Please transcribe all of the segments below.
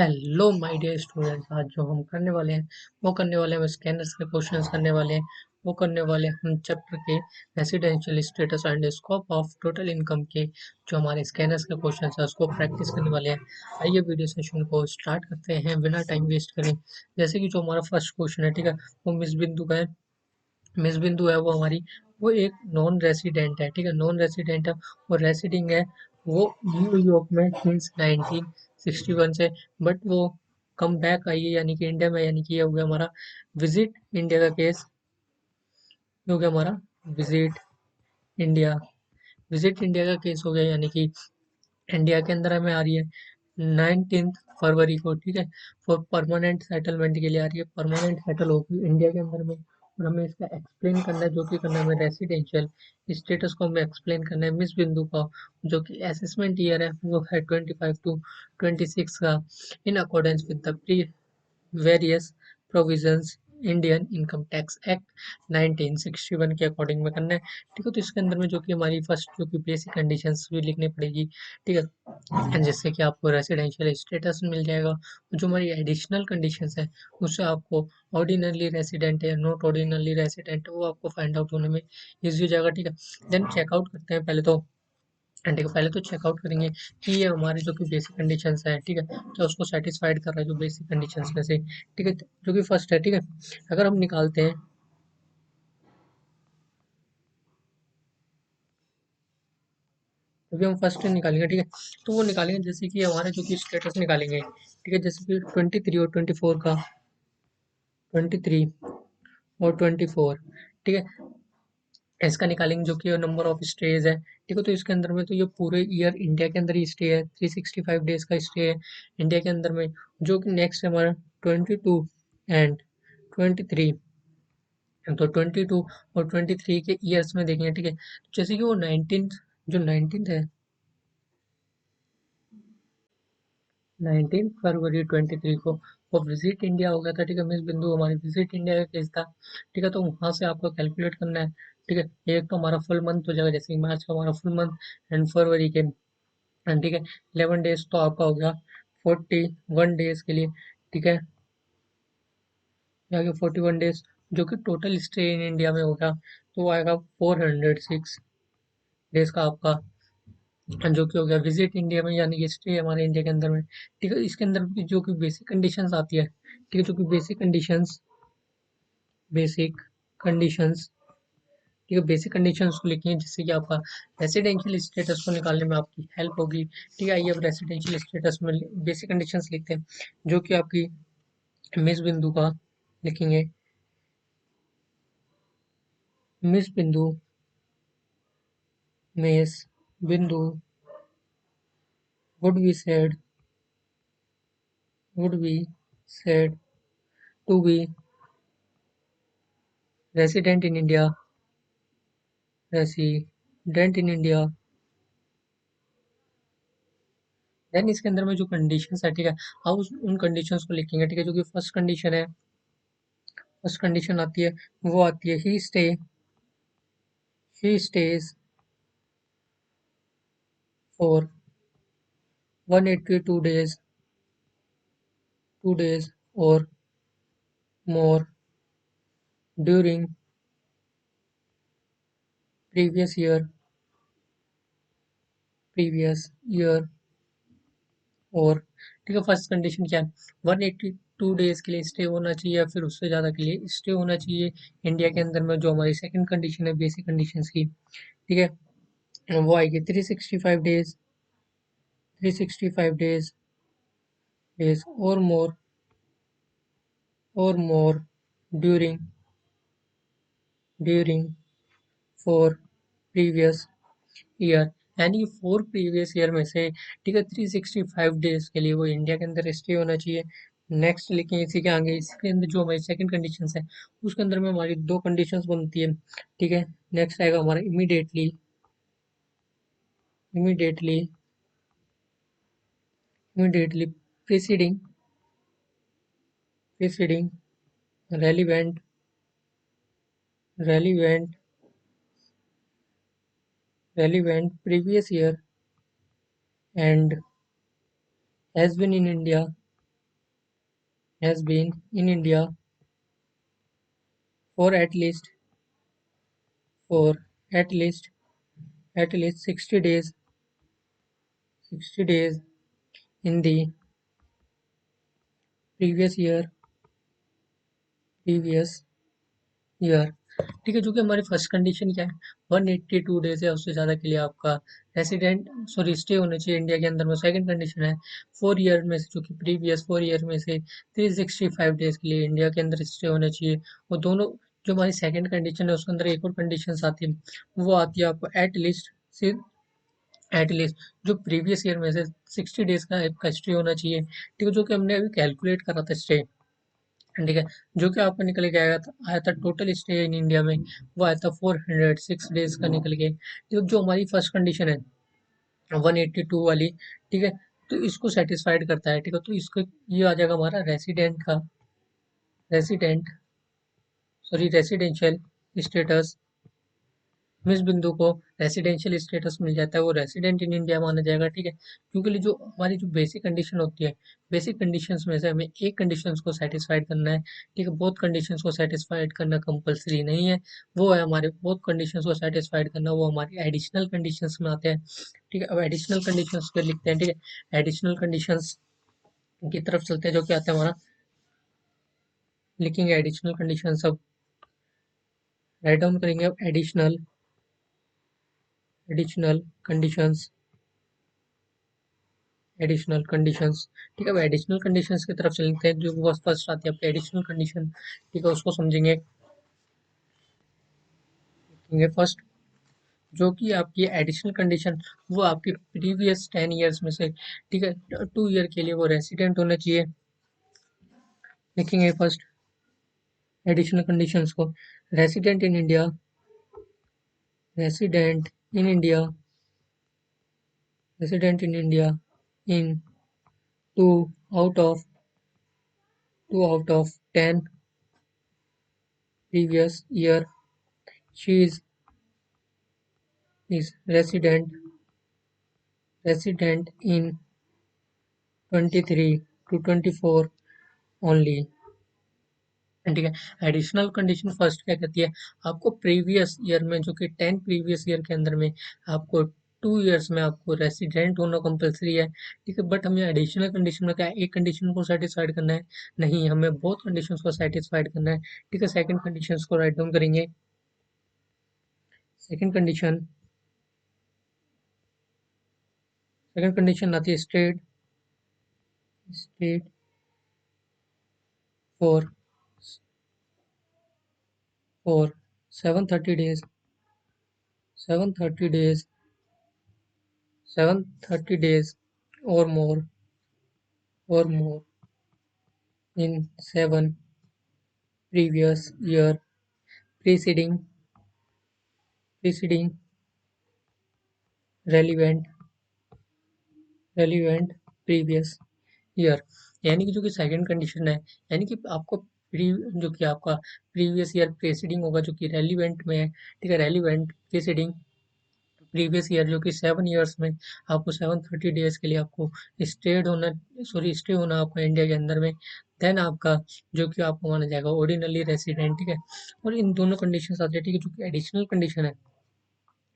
Hello my dear students. आज जो हम करने वाले हैं वो करने वाले हैं स्कैनर्स के क्वेश्चंस करने वाले हैं। वो करने वाले हैं हम चैप्टर के residential status and scope of total income के जो हमारे स्कैनर्स के क्वेश्चंस है उसको प्रैक्टिस करने वाले हैं। आइए वीडियो सेशन को स्टार्ट करते हैं बिना टाइम वेस्ट करें। जैसे कि जो हमारा फर्स्ट क्वेश्चन है, ठीक है, वो मिस बिंदु का है। मिस बिंदु है वो हमारी, वो एक नॉन रेसिडेंट है, ठीक है, नॉन रेसिडेंट है। वो रेसिडिंग है वो न्यूयॉर्क में सिंस 1961 से, बट वो कम बैक आई है यानी कि इंडिया में, यानी कि ये हो गया हमारा विजिट इंडिया का केस। ये हो गया हमारा विजिट इंडिया, विजिट इंडिया का केस हो गया, यानी कि इंडिया के अंदर हमें आ रही है 19 फरवरी को, ठीक है, फॉर परमानेंट सेटलमेंट के लिए आ रही है, परमानेंट सेटल होगी इंडिया के अंदर में। और हमें इसका एक्सप्लेन करना है, जो कि करना है हमें रेसिडेंशियल स्टेटस को हमें एक्सप्लेन करना है मिस बिंदु का, जो कि असेसमेंट ईयर है वो है 25 to 26 का, in accordance with the pre various provisions Indian income tax act 1961 के अकॉर्डिंग में करना है। ठीक है, तो इसके अंदर में जो कि हमारी फर्स्ट जो कि बेसिक कंडीशंस भी लिखनी पड़ेगी, ठीक है, जिससे कि आपको रेसिडेंशियल स्टेटस मिल जाएगा। जो हमारी एडिशनल कंडीशंस है उससे आपको ऑर्डिनरी रेसिडेंट है या नॉट ऑर्डिनरी रेसिडेंट वो आपको फाइंड आउट होने में ईजी हो जाएगा। ठीक है, देन चेकआउट करते हैं पहले तो। ठीक है, पहले तो चेकआउट करेंगे कि ये हमारे जो कि बेसिक कंडीशंस है, ठीक है, क्या उसको सेटिस्फाइड कर रहा है जो बेसिक कंडीशंस में से, ठीक है, जो कि फर्स्ट है, ठीक है। अगर हम निकालते हैं, अभी हम फर्स्ट निकालेंगे, ठीक है, तो वो निकालेंगे जैसे कि हमारे जो कि स्टेटस निकालेंगे, ठीक है, जैसे कि 23 और 24 का, 23 और 24, ठीक है, इसका निकालेंगे जो कि नंबर ऑफ स्टेज है, ठीक है, तो इसके अंदर में तो ये पूरे ईयर इंडिया के अंदर ही स्टे है, 365 डेज का स्टे है इंडिया के अंदर में। जो कि नेक्स्ट है हमारा 22 एंड 23, तो 22 और 23 के ईयर्स में देखेंगे, ठीक है, जैसे कि वो 19, जो 19 है, 19 फरवरी 23 को वो विजिट इंडिया हो गया था, ठीक है, मिस बिंदु हमारी विजिट इंडिया का केस था। ठीक है, तो वहां से आपको कैलकुलेट करना है, ठीक है, एक तो हमारा फुल मंथ हो जाएगा, जैसे कि मार्च का हमारा फुल मंथ एंड फरवरी के, ठीक है, 11 डेज तो आपका हो गया 41 डेज के लिए, ठीक है, आगे 41 डेज जो कि टोटल स्टे इन इंडिया में होगा, तो वो आएगा 406 डेज का आपका, जो कि हो गया विजिट इंडिया में, यानी कि स्टे हमारे इंडिया के अंदर में। ठीक है, इसके अंदर भी जो कि बेसिक कंडीशंस आती है, ठीक है, जो कि बेसिक कंडीशंस, ठीक है, बेसिक कंडीशंस को लिखिए जिससे कि आपका रेसिडेंशियल स्टेटस को निकालने में आपकी हेल्प होगी। ठीक है, आइए अब रेसिडेंशियल स्टेटस में बेसिक कंडीशंस लिखते हैं, जो कि आपकी मिस बिंदु का लिखेंगे। मिस बिंदु, मिस बिंदु would be said, would be said to be resident in India, resident in India। Then इसके अंदर में जो कंडीशंस है, ठीक है, आप उन कंडीशंस को लिखेंगे, ठीक है, जो कि फर्स्ट कंडीशन है, फर्स्ट कंडीशन आती है, वो आती है he stays for 182 days, 2 days or more during previous year, previous year और, ठीक है, फर्स्ट कंडीशन क्या है, 182 डेज के लिए स्टे होना चाहिए या फिर उससे ज़्यादा के लिए स्टे होना चाहिए इंडिया के अंदर में। जो हमारी सेकंड कंडीशन है बेसिक कंडीशंस की, ठीक है, वो आएगी 365 डेज, 365 डेज डेज और मोर during during for previous year, यानी 4 प्रीवियस ईयर में से, ठीक है, 365 डेज के लिए वो इंडिया के अंदर स्टे होना चाहिए। नेक्स्ट लिखें इसी के आगे, इसके अंदर जो हमारी सेकंड कंडीशंस है उसके अंदर में हमारी दो कंडीशंस बनती है, ठीक है, नेक्स्ट आएगा हमारा immediately, immediately immediately preceding, preceding relevant, relevant relevant previous year and has been in India, has been in India for for at least at least 60 days in the previous year previous year. ठीक है, जो कि हमारी first condition क्या है, 182 days या उससे ज़्यादा के लिए आपका रेसिडेंट सॉरी स्टे होना चाहिए इंडिया के अंदर में। सेकंड कंडीशन है 4 ईयर में से, जो कि प्रीवियस 4 ईयर में से 365 डेज के लिए इंडिया के अंदर स्टे होना चाहिए। वो दोनों जो हमारी सेकंड कंडीशन है उसके अंदर एक और कंडीशन आती है, वो आती है आपको एटलीस्ट जो प्रीवियस ईयर में से 60 डेज का आपका स्टे होना चाहिए। ठीक है, जो कि हमने अभी कैलकुलेट करा था स्टे। ठीक है, जो कि आपका निकल के आया था टोटल स्टे इन इंडिया में, वो आया था 406 डेज का निकल के। तो जो हमारी फर्स्ट कंडीशन है 182 वाली, ठीक है, तो इसको सेटिस्फाइड करता है। ठीक है, तो इसको ये आ जाएगा हमारा रेसिडेंट रेसिडेंशियल स्टेटस। मिस बिंदु को रेसिडेंशियल स्टेटस मिल जाता है, वो रेसिडेंट इन इंडिया माना जाएगा। ठीक है, क्योंकि जो हमारी जो बेसिक कंडीशन होती है, बेसिक कंडीशंस में से हमें एक कंडीशंस को सेटिस्फाइड करना है। ठीक है, बोथ कंडीशंस को सेटिस्फाइड करना कंपलसरी नहीं है, वो है हमारे बोथ कंडीशंस को सेटिस्फाइड करना, वो हमारी एडिशनल कंडीशंस में आते हैं। ठीक है, अब एडिशनल कंडीशंस को लिखते हैं। ठीक है, एडिशनल कंडीशंस की तरफ चलते हैं, जो कि आता है हमारा, लिखेंगे एडिशनल कंडीशंस। अब राइट डाउन करेंगे अब एडिशनल कंडीशंस एडिशनल कंडीशंस। ठीक है, अब एडिशनल कंडीशंस की तरफ चलते हैं। जो वो फर्स्ट आती है आपकी एडिशनल कंडीशन, ठीक है, उसको समझेंगे। फर्स्ट, जो कि आपकी एडिशनल कंडीशन, वो आपकी प्रीवियस 10 ईयर्स में से, ठीक है, 2 ईयर के लिए वो रेसिडेंट होना चाहिए। लिखेंगे फर्स्ट एडिशनल कंडीशंस को, resident in India resident in India resident in India in two out of 10 previous year. She is resident in 23 to 24 only। ठीक है, एडिशनल कंडीशन फर्स्ट क्या कहती है, आपको प्रीवियस ईयर में, जो कि 10 प्रीवियस ईयर के अंदर में आपको 2 ईयर्स में आपको रेसिडेंट होना कंपलसरी है। ठीक है, बट हमें एडिशनल कंडीशन में क्या है, एक कंडीशन को सेटिस्फाइड करना है, नहीं, हमें बोथ कंडीशन को सेटिस्फाइड करना है। ठीक है, सेकंड कंडीशन को राइट डाउन करेंगे। सेकंड कंडीशन सेकंड कंडीशन आती है state for 730 days 730 days 730 days or more in 7 previous year preceding preceding relevant relevant previous year. यानी कि जो कि सेकंड कंडीशन है, यानी कि आपको जो कि आपका प्रीवियस ईयर प्रेसिडिंग होगा, जो कि रेलिवेंट में है। ठीक है, रेलिवेंट प्रेसिडिंग प्रीवियस ईयर, जो कि 7 ईयर्स में आपको 730 डेज के लिए आपको स्टे होना आपको इंडिया के अंदर में। देन आपका जो कि आपको माना जाएगा ऑर्डिनरी रेसिडेंट। ठीक है, और इन दोनों कंडीशन आती है। ठीक है, जो कि एडिशनल कंडीशन है।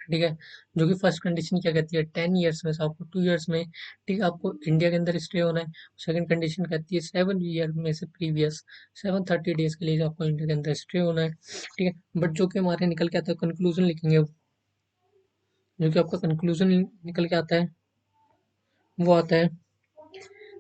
ठीक है, जो कि फर्स्ट कंडीशन क्या कहती है, 10 ईयर्स में से आपको 2 ईयर्स में, ठीक है, आपको इंडिया के अंदर स्टे होना है। सेकंड कंडीशन कहती है 7 ईयर में से प्रीवियस 730 डेज के लिए आपको इंडिया के अंदर स्टे होना है। ठीक है, बट जो कि हमारे निकल के आता है कंक्लूजन लिखेंगे, जो कि आपका कंक्लूजन निकल के आता है, वो आता है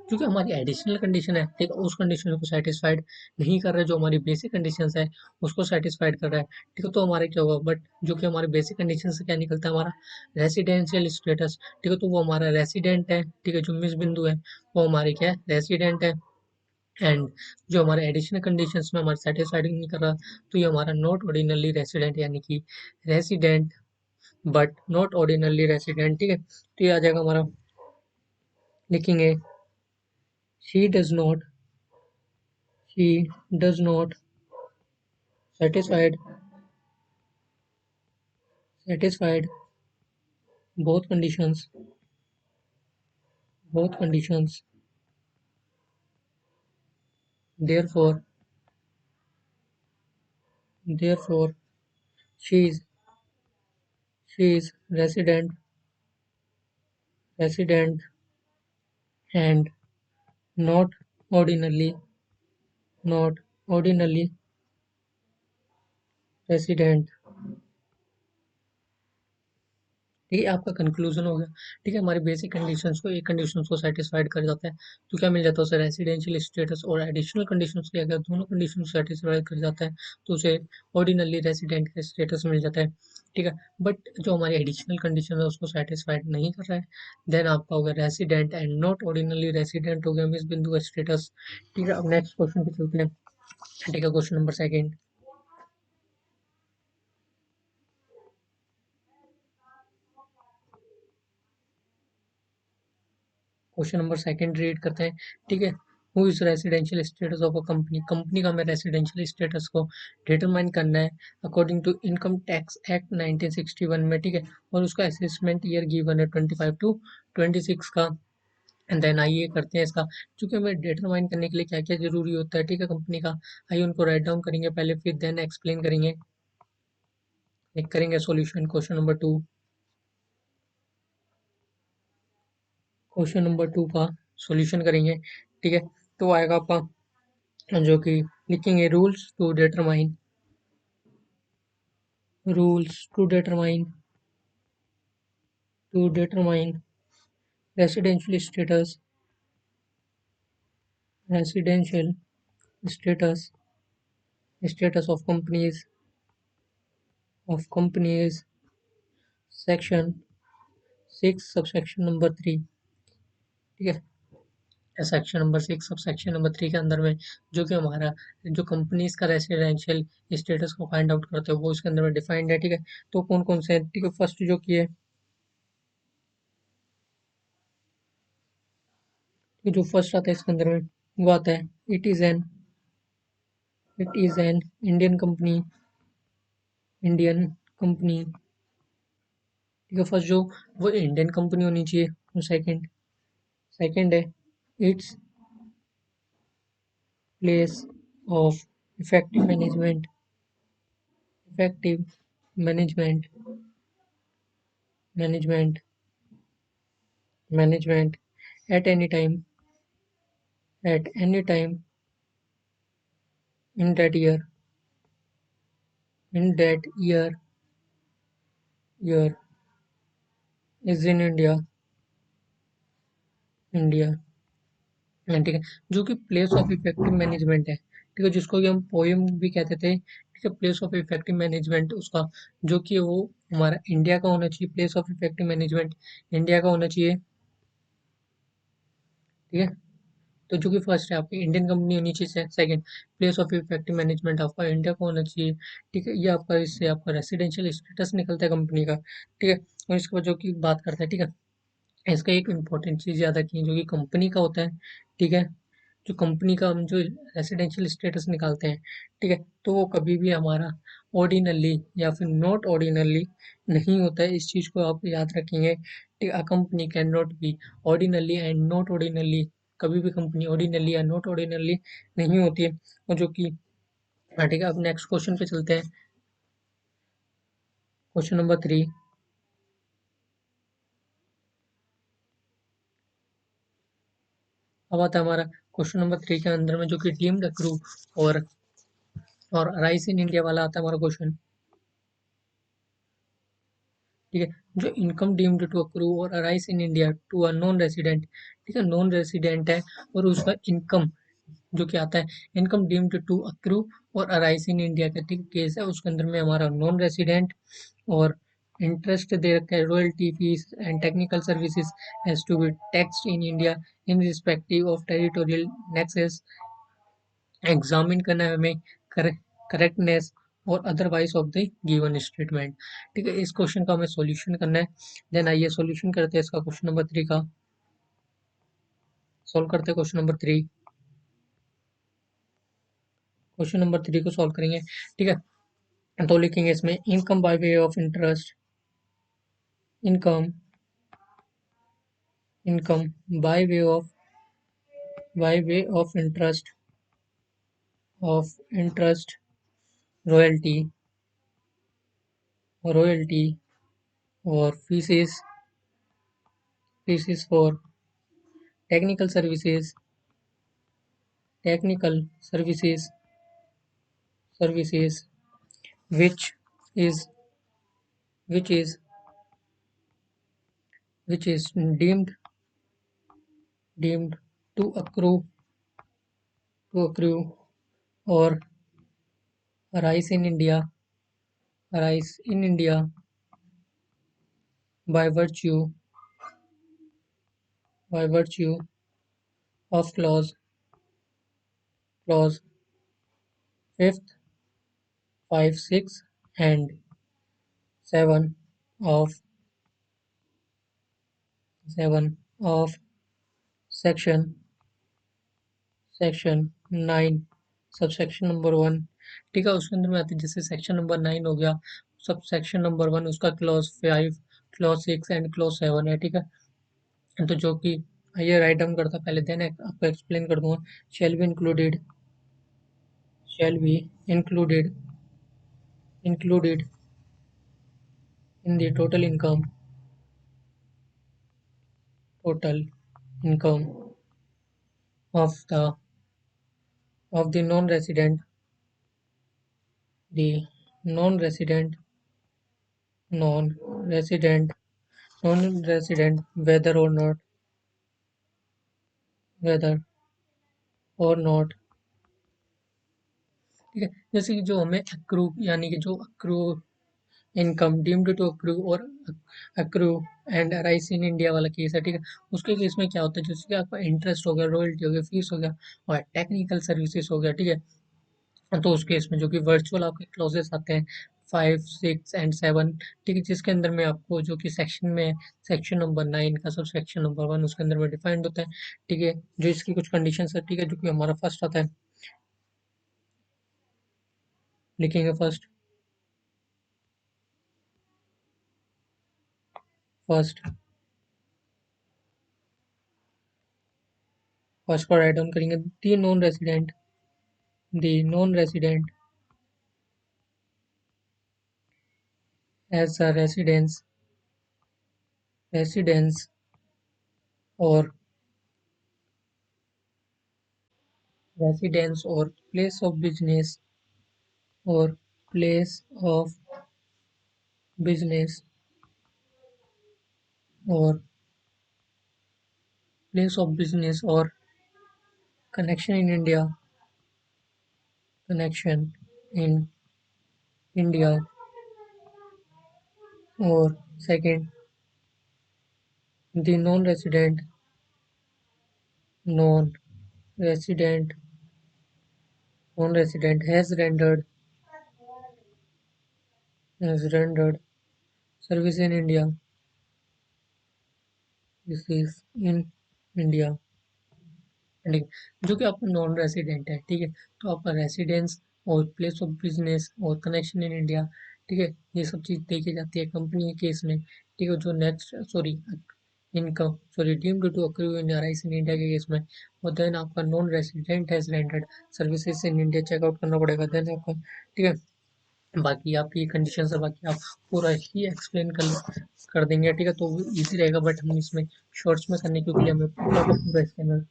क्योंकि हमारी एडिशनल कंडीशन है। ठीक है, उस कंडीशन को सेटिस्फाइड नहीं कर रहा है, जो हमारी बेसिक कंडीशन है उसको सेटिस्फाइड कर रहा है। ठीक है, तो हमारे क्या होगा, बट जो कि हमारे बेसिक कंडीशन से क्या निकलता है, हमारा रेसिडेंशियल स्टेटस। ठीक है, तो वो हमारा रेसिडेंट है। ठीक है, जो मिस बिंदु है वो हमारी क्या है, रेसिडेंट है। एंड जो हमारे एडिशनल कंडीशंस में हमारे सेटिस्फाइड नहीं कर रहा, तो ये हमारा नॉट ऑर्डिनरली रेसिडेंट, यानी कि resident but not ordinarily resident. ठीक है, तो ये आ जाएगा हमारा, लिखेंगे she does not she does not satisfied satisfied both conditions both conditions therefore therefore she is she is resident and not ordinarily not ordinarily resident। ठीक है, आपका कंक्लूजन हो गया। ठीक है, हमारे बेसिक कंडीशंस को एक कंडीशंस को सेटिस्फाइड कर जाता है तो क्या मिल जाता है उसे रेसिडेंशियल स्टेटस, और एडिशनल कंडीशंस के अगर दोनों कंडीशन सेटिस्फाइड कर जाता है तो उसे ऑर्डिनरी रेसिडेंट का स्टेटस मिल जाता है। ठीक है, बट जो हमारी एडिशनल कंडीशन है उसको सेटिस्फाइड नहीं कर रहा है, देन आपका हो गया resident and not ordinary resident हो गया इस बिंदु का स्टेटस। ठीक है, अब नेक्स्ट क्वेश्चन पे चलते हैं। ठीक है, question number second. Question number second read करते हैं। ठीक है, who is residential status of a company. Company का हमें रेसिडेंशियल स्टेटस को डिटरमाइन करना है according to income tax act 1961 में। ठीक है, और उसका असेसमेंट ईयर गिवन है 25 टू 26 का। एंड देन आइए करते हैं इसका, क्योंकि हमें डिटरमाइन करने के लिए क्या क्या जरूरी होता है। ठीक है, कंपनी का आइए उनको राइट डाउन करेंगे पहले, फिर देन एक्सप्लेन करेंगे। एक करेंगे solution question number two. Question number two का सॉल्यूशन करेंगे। ठीक है, तो आएगा आपका जो कि लिखेंगे rules to determine residential residential status status of companies section 6 subsection number 3। ठीक है, section number 6 sub section number 3 के अंदर में जो कि हमारा जो कंपनीज का रेसिडेंशियल स्टेटस को फाइंड आउट करते हैं वो इसके अंदर में डिफाइंड है। ठीक है, तो कौन कौन से हैं। ठीक है, फर्स्ट जो कि है कि जो फर्स्ट आता है इसके अंदर में वो आता है it is an Indian company. ठीक है, फर्स्ट जो वो इंडियन कंपनी होनी चाहिए। और सेकंड है its place of effective management management management at any time in that year is in India. ठीक है, जो कि प्लेस ऑफ इफेक्टिव मैनेजमेंट है। ठीक है, जिसको कि हम पोएम भी कहते थे। ठीक है, प्लेस ऑफ इफेक्टिव मैनेजमेंट उसका जो कि वो हमारा इंडिया का होना चाहिए। Place of effective management India का होना चाहिए। ठीक है, तो जो कि फर्स्ट है आपकी इंडियन कंपनी होनी चाहिए। Second, place of effective management आपका इंडिया का होना चाहिए। ठीक है, ये आपका इससे आपका रेसिडेंशियल स्टेटस निकलता है कंपनी का। ठीक है, और इसके बाद जो कि बात करते हैं। ठीक है, इसका एक इम्पोर्टेंट चीज़ याद रखिए जो कि कंपनी का होता है। ठीक है, जो कंपनी का हम जो रेसिडेंशियल स्टेटस निकालते हैं। ठीक है, तो वो कभी भी हमारा ऑर्डिनरली या फिर नॉट ऑर्डिनरली नहीं होता है। इस चीज़ को आप याद रखेंगे। ठीक, a company can not be ordinarily and not ordinarily. कभी भी कंपनी ऑर्डिनरली या नॉट ऑर्डिनरली नहीं होती है। और जो कि हाँ, ठीक है, अब नेक्स्ट क्वेश्चन पे चलते हैं। Question number three. अब आता है हमारा क्वेश्चन नंबर 3 के अंदर में जो कि डीम्ड अक्रू और राइस इन इंडिया वाला आता है हमारा क्वेश्चन। ठीक है, जो इनकम डीम्ड टू अक्रू और arise in India to a non resident. ठीक है, नॉन रेसिडेंट है और उसका इनकम जो कि आता है इनकम डीम्ड टू अक्रू और अराइज इन इंडिया का ठीक केस है। उसके अंदर में हमारा नॉन रेसिडेंट और इंटरेस्ट दे रखा है, royalty fees and technical services has to be taxed in India in respective of territorial nexus. Examine करना है हमें करेक्टनेस और otherwise of the given statement. ठीक है, इस क्वेश्चन का हमें सॉल्यूशन करना है। देन आइए सॉल्यूशन करते हैं इसका क्वेश्चन नंबर 3 का। सॉल्व करते हैं क्वेश्चन नंबर 3। क्वेश्चन नंबर 3 को सॉल्व करेंगे। ठीक है, तो लिखेंगे इसमें income by way of interest income income by way of interest of interest, royalty or fees for technical services, technical services, services which is which is which is deemed to accrue or arise in India by virtue of clause fifth, 5, 6 and 7 of 7 of section section 9 subsection number 1। ठीक है, उसके अंदर में आती है जैसे section number 9 हो गया, सब सेक्शन नंबर 1 उसका क्लॉज 5, क्लॉज 6 एंड क्लॉज 7 है। ठीक है, तो जो कि ये राइट डाउन करता पहले, देन आपको एक्सप्लेन कर दूंगा। Shall be included shall be included in the total income of the the non-resident non-resident non-resident whether or not। ठीक है, जैसे कि जो हमें अक्रू यानी कि जो accrue income deemed to accrue और accrue and arise in India वाला केस है। ठीक है, उसके केस में क्या होता है, जैसे कि आपका इंटरेस्ट हो गया, रॉयल्टी हो गया, फीस हो गया और टेक्निकल सर्विसेज हो गया। ठीक है, तो उस केस में जो कि वर्चुअल आपके क्लॉजेस आते हैं 5, 6 एंड 7। ठीक है, जिसके अंदर में आपको जो कि सेक्शन में सेक्शन नंबर 9 का सब सेक्शन नंबर 1 उसके अंदर में डिफाइंड होता है। ठीक है, जो इसकी कुछ कंडीशन है। ठीक है, जो कि हमारा फर्स्ट आता है, लिखेंगे फर्स्ट फर्स्ट को राइट डाउन करेंगे। The non resident as a residence और प्लेस ऑफ बिजनेस और प्लेस ऑफ बिजनेस और और कनेक्शन इन इन इंडिया और second the non resident has rendered service in India this is in India. ठीक है, जो कि आपका नॉन रेसिडेंट है। ठीक है, तो आपका रेसिडेंस और प्लेस ऑफ बिजनेस और कनेक्शन इन इंडिया। ठीक है, ये सब चीज़ देखी जाती है कंपनी के केस में। ठीक है, जो next income deemed to accrue in arise in India के केस में, और देन आपका non resident has rendered services in India check out करना पड़ेगा देन आपका। ठीक है, बाकी आपकी कंडीशन है, बाकी आप पूरा ही एक्सप्लेन कर देंगे। ठीक है, तो इजी रहेगा, बट हम इसमें शॉर्ट्स में करने के लिए हमें पूरा का पूरा इसके अंदर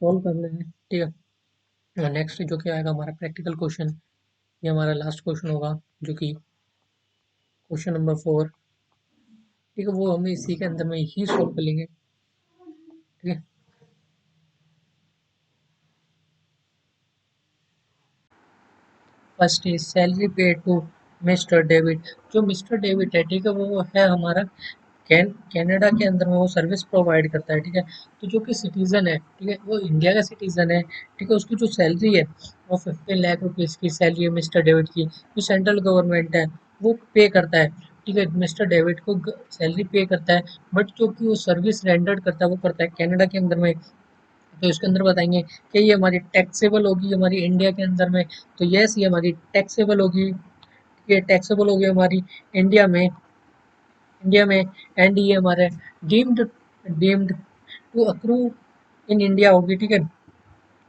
सॉल्व करना है। ठीक है, नेक्स्ट जो कि आएगा हमारा प्रैक्टिकल क्वेश्चन, ये हमारा लास्ट क्वेश्चन होगा जो कि क्वेश्चन नंबर 4। ठीक है, वो हमें इसी के अंदर में ही सॉल्व कर लेंगे। ठीक है, फर्स्ट इज सैलरी पे टू मिस्टर डेविड। जो मिस्टर डेविड है, ठीक है, वो है हमारा कनाडा के अंदर में वो सर्विस प्रोवाइड करता है। ठीक है, तो जो कि सिटीजन है, ठीक है, वो इंडिया का सिटीजन है। ठीक है, उसकी जो सैलरी है वो 15 लाख रुपीज़ की सैलरी है मिस्टर डेविड की, जो सेंट्रल गवर्नमेंट है वो पे करता है। ठीक है, मिस्टर डेविड को सैलरी पे करता है, बट जो कि वो सर्विस रेंडर्ड करता है वो करता है कनाडा के अंदर में। तो इसके अंदर बताएंगे कि ये हमारी टैक्सेबल होगी हमारी इंडिया के अंदर में, तो यस ये हमारी टैक्सेबल होगी। ये टैक्सेबल होगी हमारी इंडिया में एंड ये हमारे deemed deemed to accrue in India होगी। ठीक है,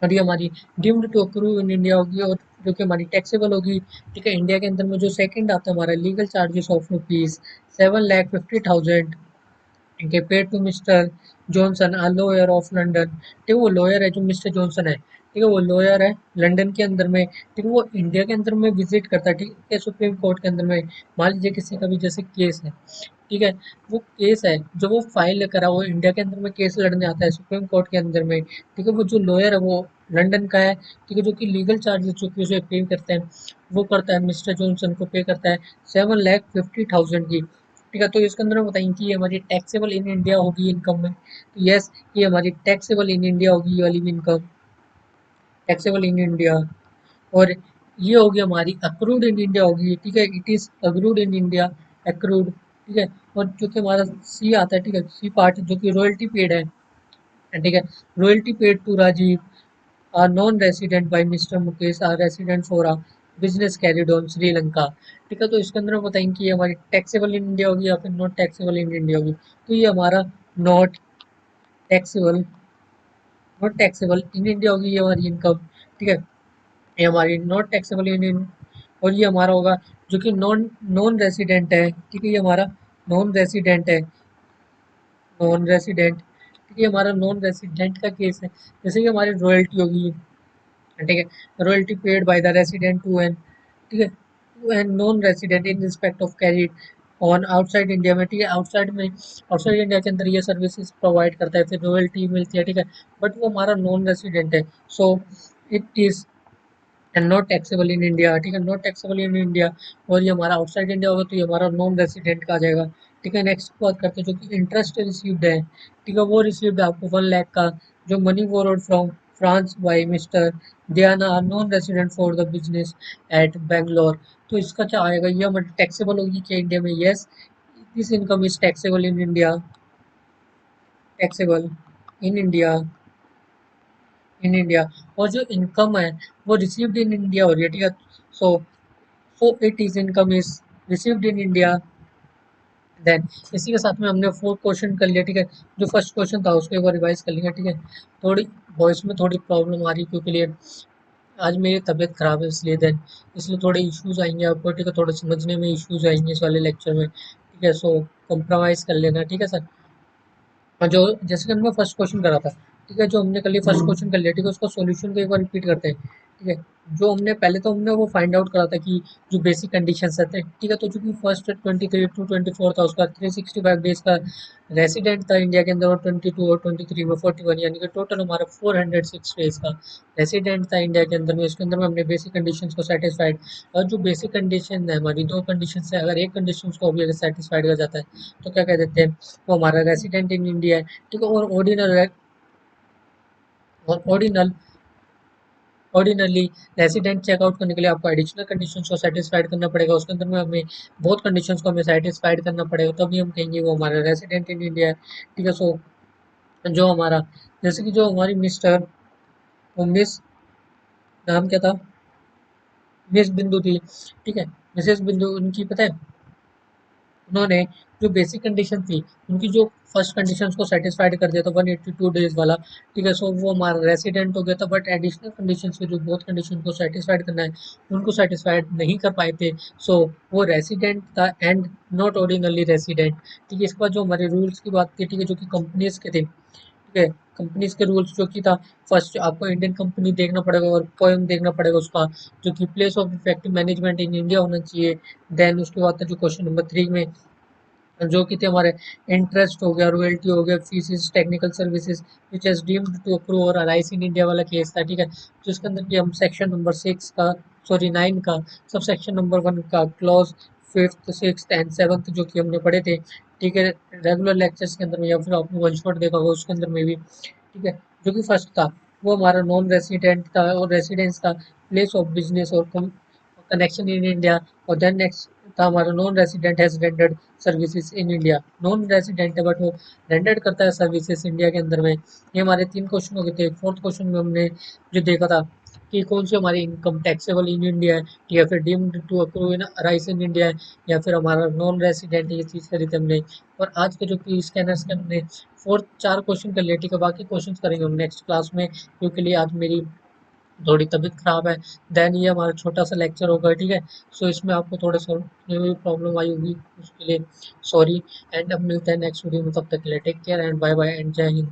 और ये हमारी deemed to accrue in India होगी, और जो कि हमारी टैक्सेबल होगी। ठीक है, इंडिया के अंदर में जो सेकंड आता है हमारा लीगल चार्जेस ऑफ रुपीज 7,50,000 के paid to mister Johnson a lawyer of London. ठीक है, वो लॉयर है जो मिस्टर जॉनसन है। ठीक है, वो लॉयर है लंदन के अंदर में। ठीक है, वो इंडिया के अंदर में विजिट करता है। ठीक है, सुप्रीम कोर्ट के अंदर में मान लीजिए किसी का भी जैसे केस है। ठीक है, वो केस है जो वो फाइल करा, वो इंडिया के अंदर में केस लड़ने आता है सुप्रीम कोर्ट के अंदर में। ठीक है, वो जो लॉयर है वो लंदन का है। ठीक है, जो कि लीगल चार्जेस जो कि उसे पे करते हैं, वो करता है मिस्टर जॉनसन को पे करता है 7,50,000 की। ठीक है, तो इसके अंदर हम बताएंगे कि ये हमारी टैक्सेबल इन इंडिया होगी इनकम में। तो यस, ये हमारी टैक्सेबल इन इंडिया होगी, ये वाली इनकम टैक्सेबल इन इंडिया। और ये होगी हमारी अक्रूड इन इंडिया होगी। ठीक है, it is accrued in India, accrued. ठीक है, और जो कि हमारा सी आता है, ठीक है, सी पार्ट जो कि रॉयल्टी पेड है। ठीक है, royalty paid to Rajiv are non resident by mister Mukesh are resident for a business carried on Sri Lanka. ठीक है, तो इसके अंदर हम बताएंगे कि ये हमारी टैक्सेबल इन इंडिया होगी या फिर नॉट टैक्सेबल इन इंडिया होगी। तो ये हमारा not taxable, not taxable in India होगी ये हमारी इनकम। ठीक है, ये हमारी नॉट टैक्सेबल इन, और ये हमारा होगा जो कि नॉन नॉन रेसिडेंट है। ठीक है, ये हमारा नॉन रेसिडेंट है, नॉन रेसिडेंट। ठीक है, हमारा नॉन रेसिडेंट का केस है, जैसे कि हमारी रॉयल्टी होगी। ठीक है, royalty paid by the resident to an, ठीक है, to an non resident in respect of carried on outside India में। ठीक है, आउटसाइड में, आउटसाइड इंडिया के अंदर ये सर्विसेज प्रोवाइड करता है, फिर रॉयल्टी मिलती है। ठीक है, बट वो हमारा नॉन रेसिडेंट है, so it is and not taxable in India. ठीक है, नॉट टैक्सेबल इन इंडिया। और ये हमारा आउटसाइड इंडिया होगा तो ये हमारा नॉन रेसिडेंट का आ जाएगा। ठीक है, नेक्स्ट बात करते हैं जो कि इंटरेस्ट रिसीव्ड है। ठीक है, वो रिसीव्ड आपको 1 लाख का, जो money borrowed from France by mister Diana are non resident for the business at Bangalore. तो इसका क्या आएगा, ये हमारी टैक्सेबल होगी क्या इंडिया में? Yes, this income is taxable in India, taxable in India, in India. और जो इनकम है वो रिसीव्ड इन इंडिया हो रही है। ठीक है, so it is income is received in India. Then इसी के साथ में हमने 4 क्वेश्चन कर लिया। ठीक है, जो फर्स्ट क्वेश्चन था उसको एक बार रिवाइज कर लेंगे। ठीक है, थोड़ी वॉइस में थोड़ी प्रॉब्लम आ रही है क्योंकि लिए आज मेरी तबीयत खराब है, इसलिए देन इसलिए थोड़े इश्यूज आएंगे आपको। ठीक है, थोड़े समझने में इश्यूज आएंगे इस वाले लेक्चर में। ठीक है, सो कॉम्प्रोमाइज कर लेना। ठीक है सर, और जो जैसे कि हमने फर्स्ट क्वेश्चन करा था। ठीक है, जो हमने कल फर्स्ट क्वेश्चन कर लिया। ठीक है, उसका सॉल्यूशन को एक बार रिपीट करते हैं। ठीक है, जो हमने पहले तो हमने वो फाइंड आउट करा था कि जो बेसिक कंडीशंस रहते हैं। ठीक है, तो जो कि फर्स्ट 23 to 24 था, उसका 365 डेज का रेसिडेंट था इंडिया के अंदर, और 22 और 23 में 41, यानी कि टोटल हमारा 406 डेज का रेसिडेंट था इंडिया के अंदर में। इसके अंदर में हमने बेसिक कंडीशंस को सेटिस्फाइड, और जो बेसिक कंडीशन है हमारी 2 कंडीशन है, अगर एक कंडीशन को भी अगर सेटिस्फाइड कर जाता है तो क्या कह देते हैं, वो हमारा रेसिडेंट इन इंडिया है। ठीक है, और और ऑर्डिनरली रेसिडेंट चेकआउट करने के लिए आपको एडिशनल कंडीशंस को सेटिस्फाइड करना पड़ेगा। उसके अंदर में हमें बहुत कंडीशंस को हमें सेटिस्फाइड करना पड़ेगा, तभी हम कहेंगे वो हमारा रेसिडेंट इन इंडिया है। ठीक है, सो जो हमारा, जैसे कि जो हमारी मिस्टर, वो मिस, नाम क्या था, मिस बिंदु थी। ठीक है, मिसेस बिंदु, उनकी पता है, उन्होंने जो बेसिक कंडीशन थी, उनकी जो फर्स्ट कंडीशन को सेटिस्फाइड कर दिया था 182 डेज वाला। ठीक है, सो वो हमारा रेसिडेंट हो गया था, बट एडिशनल कंडीशन के जो बहुत कंडीशन को सेटिस्फाइड करना है उनको सेटिस्फाइड नहीं कर पाए थे, सो वो रेसिडेंट था एंड नॉट ऑर्डिनरली रेसिडेंट। ठीक है, इसके बाद जो हमारे रूल्स की बात थी, ठीक है, जो कि कंपनीज के थे। ठीक है, कंपनीज के रूल्स जो कि था, फर्स्ट आपको इंडियन कंपनी देखना पड़ेगा और पोएम देखना पड़ेगा उसका, जो कि place of effective management in India होना चाहिए। देन उसके बाद था जो क्वेश्चन नंबर 3 में, जो कि थे हमारे इंटरेस्ट हो गया, रॉयल्टी हो गया, fees, technical services which has deemed to accrue और अराइज इन इंडिया वाला केस था। ठीक है, जिसके अंदर कि हम सेक्शन नंबर 6 का, सॉरी 9 का, सब सेक्शन नंबर 1 का clause 5th 6th and 7th जो कि हमने पढ़े थे। ठीक है, रेगुलर लेक्चर्स के अंदर में, या फिर आपने वन शॉट देखा होगा उसके अंदर में भी। ठीक है, जो कि फर्स्ट था वो हमारा नॉन रेसिडेंट था और रेसिडेंस था, प्लेस ऑफ बिजनेस और कनेक्शन इन इंडिया। और देन नेक्स्ट था हमारा non resident has rendered services in India. Non resident है बट वो रेंडर्ड करता है सर्विसेज इंडिया के अंदर में। ये हमारे 3 क्वेश्चन हो गए थे। फोर्थ क्वेश्चन में हमने जो देखा था, कि कौन सी हमारी इनकम टैक्सेबल इन इंडिया है, या फिर deemed to accrue in rise in India है, या फिर हमारा नॉन रेसिडेंट ये चीज़ करी थी हमने। और आज के जो कि स्कैनर्स के हमने फोर चार क्वेश्चन कर लिए, ठीक है, बाकी क्वेश्चन करेंगे हम नेक्स्ट क्लास में, क्योंकि लिए आज मेरी थोड़ी तबीयत खराब है। देन ये हमारा छोटा सा लेक्चर होगा, ठीक है। सो इसमें आपको थोड़ा सा जो भी प्रॉब्लम आई होगी उसके लिए सॉरी। एंड अब मिलते हैं नेक्स्ट वीडियो में, तब तक के लिए take care and bye bye and जय हिंद।